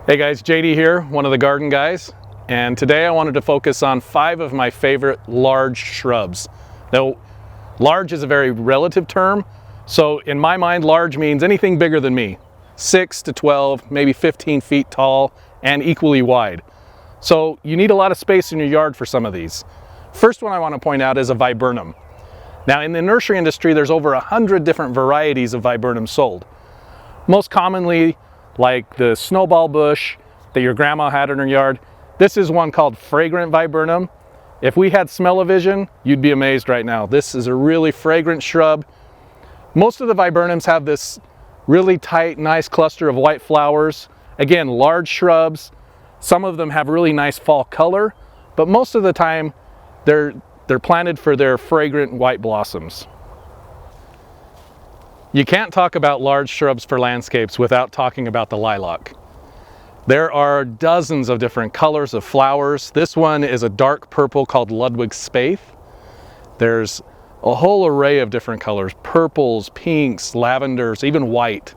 Hey guys, JD here, one of the garden guys, and today I wanted to focus on 5 of my favorite large shrubs. Now, large is a very relative term, so in my mind large means anything bigger than me. 6 to 12, maybe 15 feet tall and equally wide. So you need a lot of space in your yard for some of these. First one I want to point out is a viburnum. Now in the nursery industry there's over 100 different varieties of viburnum sold. Most commonly like the snowball bush that your grandma had in her yard. This is one called fragrant viburnum. If we had smell-o-vision, you'd be amazed right now. This is a really fragrant shrub. Most of the viburnums have this really tight, nice cluster of white flowers. Again, large shrubs. Some of them have really nice fall color, but most of the time they're planted for their fragrant white blossoms. You can't talk about large shrubs for landscapes without talking about the lilac. There are dozens of different colors of flowers. This one is a dark purple called Ludwig's Spathe. There's a whole array of different colors, purples, pinks, lavenders, even white.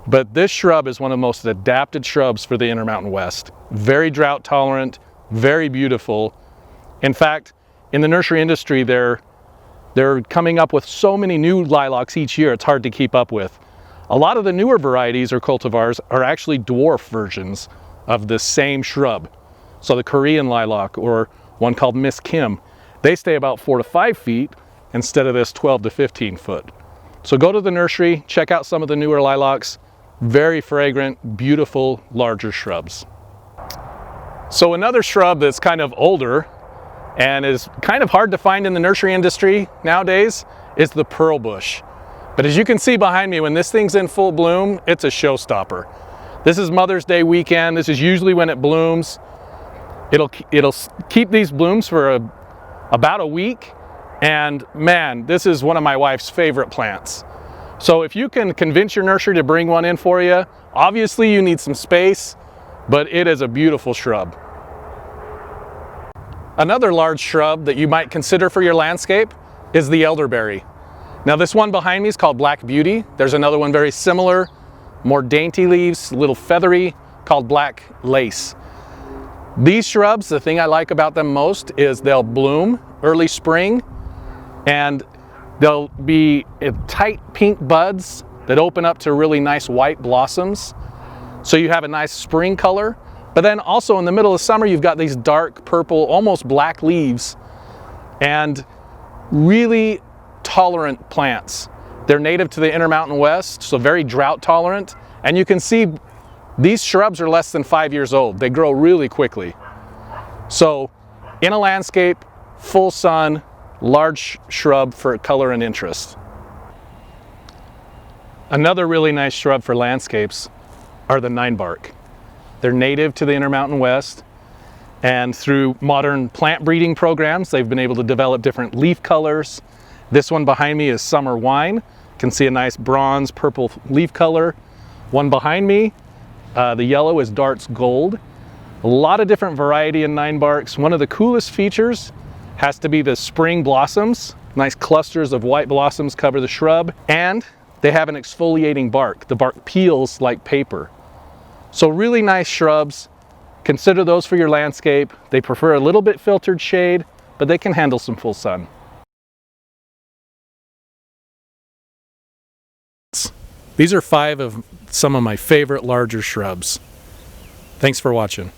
But this shrub is one of the most adapted shrubs for the Intermountain West. Very drought tolerant, very beautiful. In fact, in the nursery industry, they're coming up with so many new lilacs each year, it's hard to keep up with. A lot of the newer varieties or cultivars are actually dwarf versions of the same shrub. So the Korean lilac or one called Miss Kim, they stay about 4 to 5 feet instead of this 12 to 15 foot. So go to the nursery, check out some of the newer lilacs. Very fragrant, beautiful, larger shrubs. So another shrub that's kind of older and is kind of hard to find in the nursery industry nowadays is the pearl bush. But as you can see behind me, when this thing's in full bloom, it's a showstopper. This is Mother's Day weekend. This is usually when it blooms. It'll keep these blooms for about a week. And man, this is one of my wife's favorite plants. So if you can convince your nursery to bring one in for you, obviously you need some space, but it is a beautiful shrub. Another large shrub that you might consider for your landscape is the elderberry. Now this one behind me is called Black Beauty. There's another one very similar, more dainty leaves, a little feathery, called Black Lace. These shrubs, the thing I like about them most is they'll bloom early spring and they'll be tight pink buds that open up to really nice white blossoms. So you have a nice spring color. But then also in the middle of summer, you've got these dark purple, almost black leaves and really tolerant plants. They're native to the Intermountain West, so very drought tolerant. And you can see these shrubs are less than 5 years old. They grow really quickly. So in a landscape, full sun, large shrub for color and interest. Another really nice shrub for landscapes are the Ninebark. They're native to the Intermountain West, and through modern plant breeding programs, they've been able to develop different leaf colors. This one behind me is Summer Wine. You can see a nice bronze purple leaf color. One behind me, the yellow is Dart's Gold. A lot of different variety in Ninebarks. One of the coolest features has to be the spring blossoms. Nice clusters of white blossoms cover the shrub, and they have an exfoliating bark. The bark peels like paper. So really nice shrubs. Consider those for your landscape. They prefer a little bit filtered shade, but they can handle some full sun. These are 5 of some of my favorite larger shrubs. Thanks for watching.